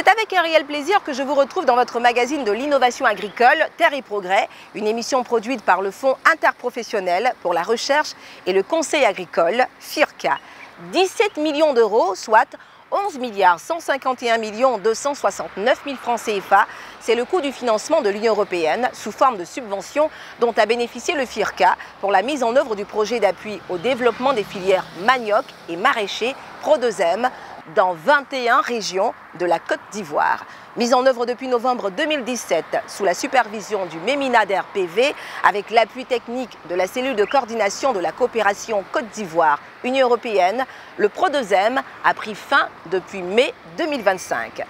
C'est avec un réel plaisir que je vous retrouve dans votre magazine de l'innovation agricole, Terre et Progrès, une émission produite par le Fonds interprofessionnel pour la recherche et le conseil agricole, FIRCA. 17 millions d'euros, soit 11 151 269 000 francs CFA, c'est le coût du financement de l'Union européenne sous forme de subventions dont a bénéficié le FIRCA pour la mise en œuvre du projet d'appui au développement des filières manioc et maraîcher Pro2M dans 21 régions de la Côte d'Ivoire. Mise en œuvre depuis novembre 2017 sous la supervision du MEMINA RPV avec l'appui technique de la cellule de coordination de la coopération Côte d'Ivoire-Union européenne, le Pro2M a pris fin depuis mai 2025.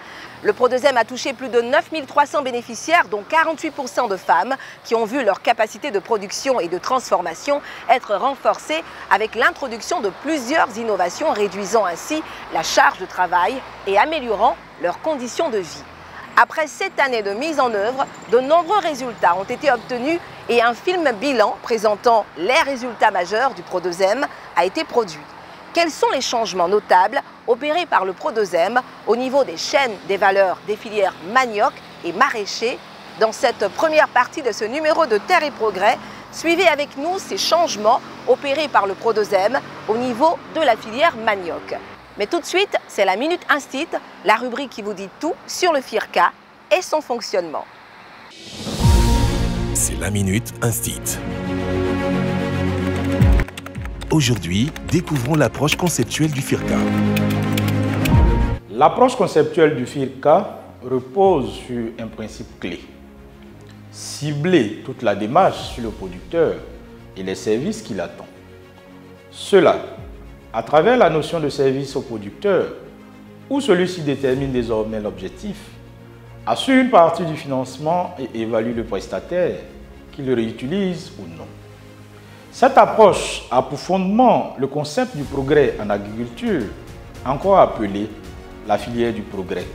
Le Pro2M a touché plus de 9 300 bénéficiaires, dont 48% de femmes, qui ont vu leur capacité de production et de transformation être renforcée avec l'introduction de plusieurs innovations, réduisant ainsi la charge de travail et améliorant leurs conditions de vie. Après 7 années de mise en œuvre, de nombreux résultats ont été obtenus et un film bilan présentant les résultats majeurs du Pro2M a été produit. Quels sont les changements notables opérés par le Pro2M au niveau des chaînes des valeurs des filières manioc et maraîcher? Dans cette première partie de ce numéro de Terre et Progrès, suivez avec nous ces changements opérés par le Pro2M au niveau de la filière manioc. Mais tout de suite, c'est la Minute Instit, la rubrique qui vous dit tout sur le FIRCA et son fonctionnement. C'est la Minute Instit. Aujourd'hui, découvrons l'approche conceptuelle du FIRCA. L'approche conceptuelle du FIRCA repose sur un principe clé. Cibler toute la démarche sur le producteur et les services qu'il attend. Cela, à travers la notion de service au producteur, où celui-ci détermine désormais l'objectif, assure une partie du financement et évalue le prestataire qui le réutilise ou non. Cette approche a pour fondement le concept du progrès en agriculture, encore appelé la filière du progrès,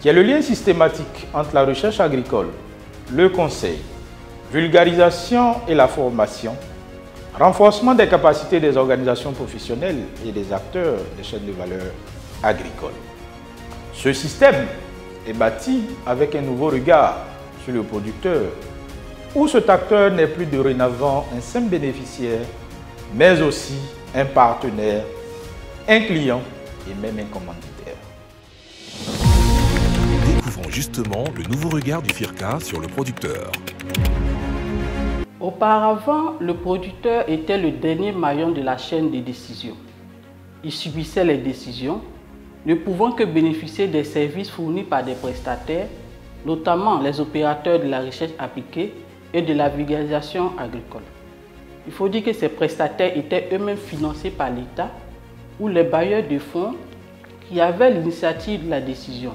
qui est le lien systématique entre la recherche agricole, le conseil, vulgarisation et la formation, renforcement des capacités des organisations professionnelles et des acteurs des chaînes de valeur agricoles. Ce système est bâti avec un nouveau regard sur le producteur, où cet acteur n'est plus dorénavant un simple bénéficiaire, mais aussi un partenaire, un client et même un commanditaire. Découvrons justement le nouveau regard du FIRCA sur le producteur. Auparavant, le producteur était le dernier maillon de la chaîne de décision. Il subissait les décisions, ne pouvant que bénéficier des services fournis par des prestataires, notamment les opérateurs de la recherche appliquée et de la vulgarisation agricole. Il faut dire que ces prestataires étaient eux-mêmes financés par l'État ou les bailleurs de fonds qui avaient l'initiative de la décision,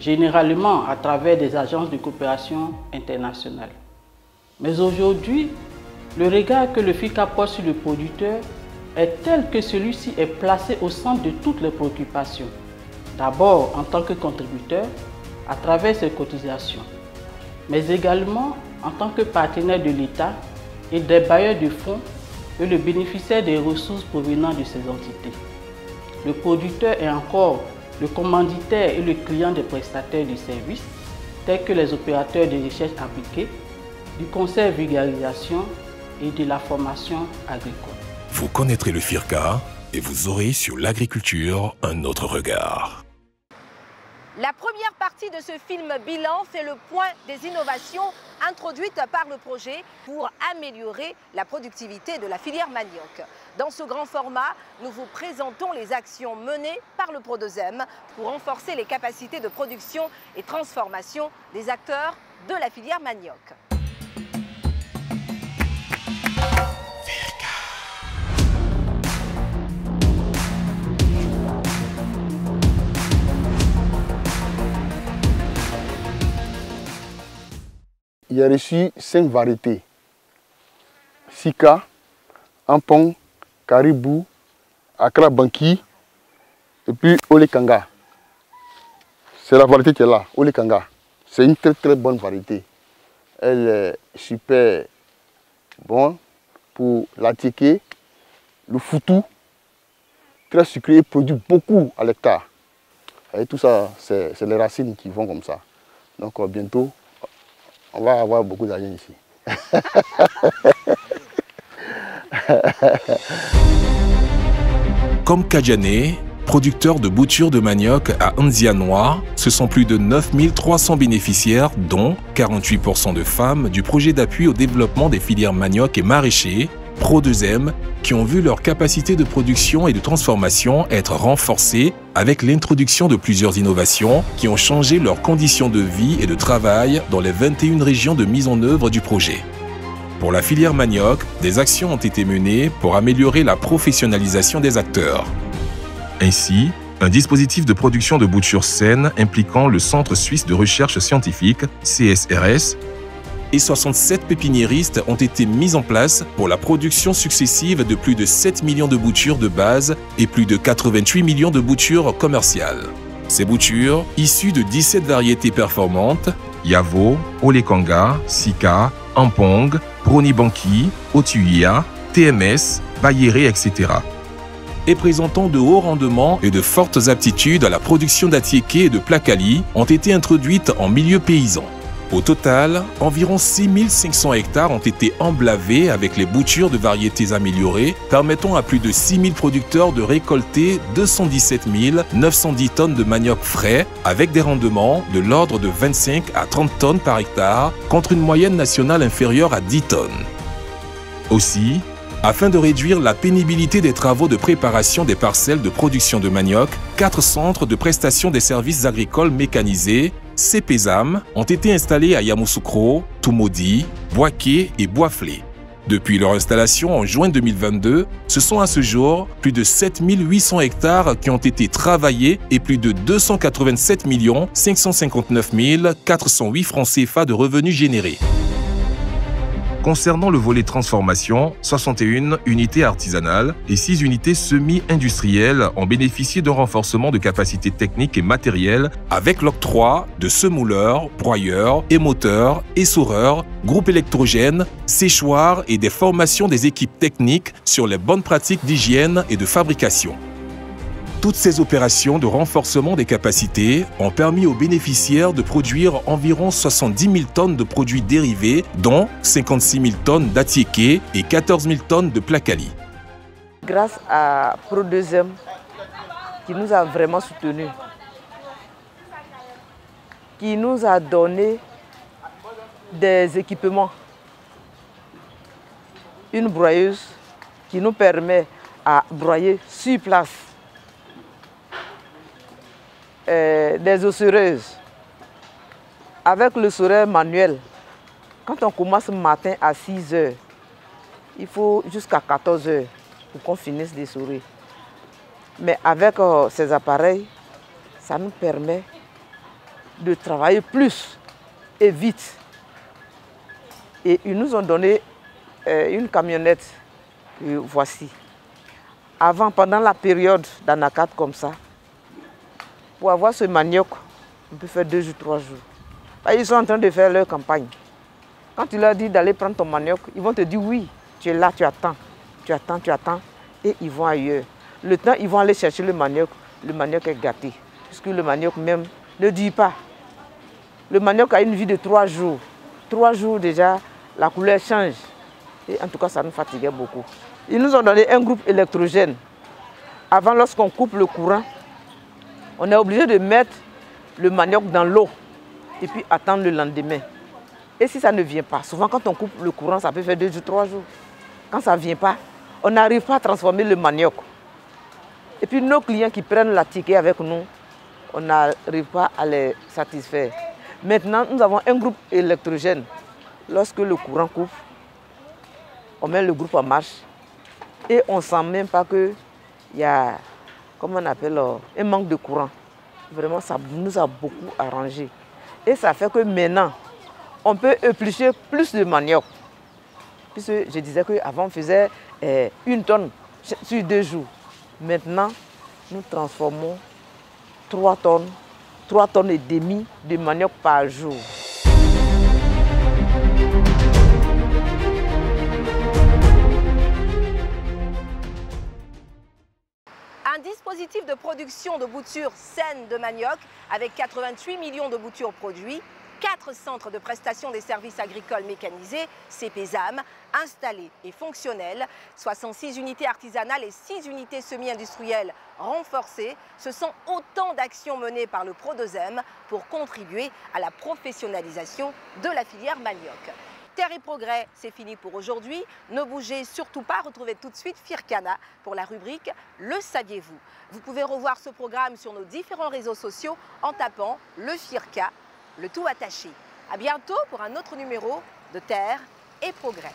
généralement à travers des agences de coopération internationale. Mais aujourd'hui, le regard que le FIRCA porte sur le producteur est tel que celui-ci est placé au centre de toutes les préoccupations. D'abord en tant que contributeur, à travers ses cotisations, mais également en tant que partenaire de l'État et des bailleurs de fonds et le bénéficiaire des ressources provenant de ces entités. Le producteur est encore le commanditaire et le client des prestataires de services, tels que les opérateurs de recherche appliquée, du conseil vulgarisation et de la formation agricole. Vous connaîtrez le FIRCA et vous aurez sur l'agriculture un autre regard. La première partie de ce film bilan fait le point des innovations introduites par le projet pour améliorer la productivité de la filière manioc. Dans ce grand format, nous vous présentons les actions menées par le Pro2M pour renforcer les capacités de production et transformation des acteurs de la filière manioc. Il a reçu 5 variétés. Sika, Ampong, Caribou, Accra Banki et puis Olekanga. C'est la variété qui est là, Olekanga. C'est une très bonne variété. Elle est super bonne pour l'attiqué, le foutou, très sucré et produit beaucoup à l'hectare. Et tout ça, c'est les racines qui vont comme ça. Donc bientôt, on va avoir beaucoup d'argent ici. Comme Kadjane, producteur de boutures de manioc à Anzianois, ce sont plus de 9300 bénéficiaires, dont 48% de femmes, du projet d'appui au développement des filières manioc et maraîchers, Pro2M, qui ont vu leur capacité de production et de transformation être renforcée avec l'introduction de plusieurs innovations qui ont changé leurs conditions de vie et de travail dans les 21 régions de mise en œuvre du projet. Pour la filière manioc, des actions ont été menées pour améliorer la professionnalisation des acteurs. Ainsi, un dispositif de production de boutures saines impliquant le Centre suisse de recherche scientifique, CSRS, et 67 pépiniéristes ont été mis en place pour la production successive de plus de 7 millions de boutures de base et plus de 88 millions de boutures commerciales. Ces boutures, issues de 17 variétés performantes, Yavo, Olekanga, Sika, Ampong, Bronibanki, Otuia, TMS, Bayéré, etc. et présentant de hauts rendements et de fortes aptitudes à la production d'atiéké et de placali ont été introduites en milieu paysan. Au total, environ 6500 hectares ont été emblavés avec les boutures de variétés améliorées, permettant à plus de 6000 producteurs de récolter 217 910 tonnes de manioc frais, avec des rendements de l'ordre de 25 à 30 tonnes par hectare, contre une moyenne nationale inférieure à 10 tonnes. Aussi, afin de réduire la pénibilité des travaux de préparation des parcelles de production de manioc, 4 centres de prestation des services agricoles mécanisés, CPSAM, ont été installés à Yamoussoukro, Toumaudi, Boaké et Boisflé. Depuis leur installation en juin 2022, ce sont à ce jour plus de 7800 hectares qui ont été travaillés et plus de 287 559 408 francs CFA de revenus générés. Concernant le volet transformation, 61 unités artisanales et 6 unités semi-industrielles ont bénéficié d'un renforcement de capacités techniques et matérielles avec l'octroi de semouleurs, broyeurs, émoteurs, essoreurs, groupes électrogènes, séchoirs et des formations des équipes techniques sur les bonnes pratiques d'hygiène et de fabrication. Toutes ces opérations de renforcement des capacités ont permis aux bénéficiaires de produire environ 70 000 tonnes de produits dérivés, dont 56 000 tonnes d'atiéké et 14 000 tonnes de placali. Grâce à Pro2M qui nous a vraiment soutenus, qui nous a donné des équipements, une broyeuse qui nous permet à broyer sur place, des ossereuses. Avec le soreur manuel, quand on commence le matin à 6 h, il faut jusqu'à 14 h pour qu'on finisse d'essorer. Mais avec ces appareils, ça nous permet de travailler plus et vite. Et ils nous ont donné une camionnette que voici. Avant, pendant la période d'anacat comme ça, pour avoir ce manioc, on peut faire 2 jours, 3 jours. Ils sont en train de faire leur campagne. Quand tu leur dis d'aller prendre ton manioc, ils vont te dire oui, tu es là, tu attends, et ils vont ailleurs. Le temps, ils vont aller chercher le manioc est gâté, puisque le manioc même ne dit pas. Le manioc a une vie de 3 jours. 3 jours déjà, la couleur change. Et en tout cas, ça nous fatiguait beaucoup. Ils nous ont donné un groupe électrogène. Avant, lorsqu'on coupe le courant, on est obligé de mettre le manioc dans l'eau et puis attendre le lendemain. Et si ça ne vient pas, souvent quand on coupe le courant, ça peut faire 2 jours, 3 jours. Quand ça ne vient pas, on n'arrive pas à transformer le manioc. Et puis nos clients qui prennent la ticket avec nous, on n'arrive pas à les satisfaire. Maintenant, nous avons un groupe électrogène. Lorsque le courant coupe, on met le groupe en marche et on ne sent même pas qu'il y a, comment on appelle, un manque de courant. Vraiment, ça nous a beaucoup arrangé. Et ça fait que maintenant, on peut éplucher plus de manioc. Puisque je disais qu'avant, on faisait 1 tonne sur 2 jours. Maintenant, nous transformons 3 tonnes et demie de manioc par jour. Un dispositif de production de boutures saines de manioc avec 88 millions de boutures produites, 4 centres de prestation des services agricoles mécanisés, CPSAM, installés et fonctionnels, 66 unités artisanales et 6 unités semi-industrielles renforcées. Ce sont autant d'actions menées par le Prodosem pour contribuer à la professionnalisation de la filière manioc. Terre et Progrès, c'est fini pour aujourd'hui. Ne bougez surtout pas, retrouvez tout de suite Firkana pour la rubrique Le saviez-vous. Vous pouvez revoir ce programme sur nos différents réseaux sociaux en tapant le Firka, le tout attaché. À bientôt pour un autre numéro de Terre et Progrès.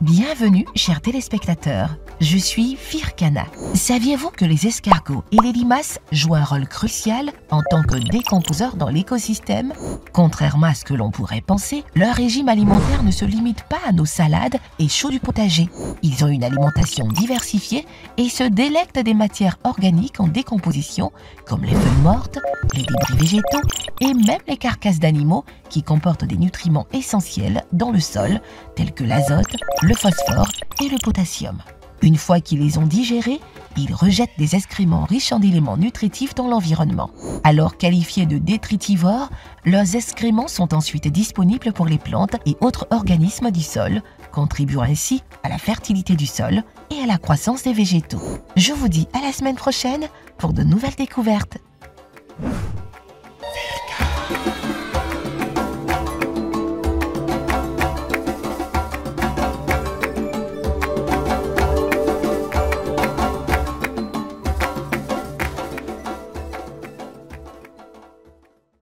Bienvenue, chers téléspectateurs. Je suis Firkana. Saviez-vous que les escargots et les limaces jouent un rôle crucial en tant que décomposeurs dans l'écosystème? Contrairement à ce que l'on pourrait penser, leur régime alimentaire ne se limite pas à nos salades et choux du potager. Ils ont une alimentation diversifiée et se délectent des matières organiques en décomposition, comme les feuilles mortes, les débris végétaux et même les carcasses d'animaux qui comportent des nutriments essentiels dans le sol, tels que l'azote, le phosphore et le potassium. Une fois qu'ils les ont digérés, ils rejettent des excréments riches en éléments nutritifs dans l'environnement. Alors qualifiés de détritivores, leurs excréments sont ensuite disponibles pour les plantes et autres organismes du sol, contribuant ainsi à la fertilité du sol et à la croissance des végétaux. Je vous dis à la semaine prochaine pour de nouvelles découvertes.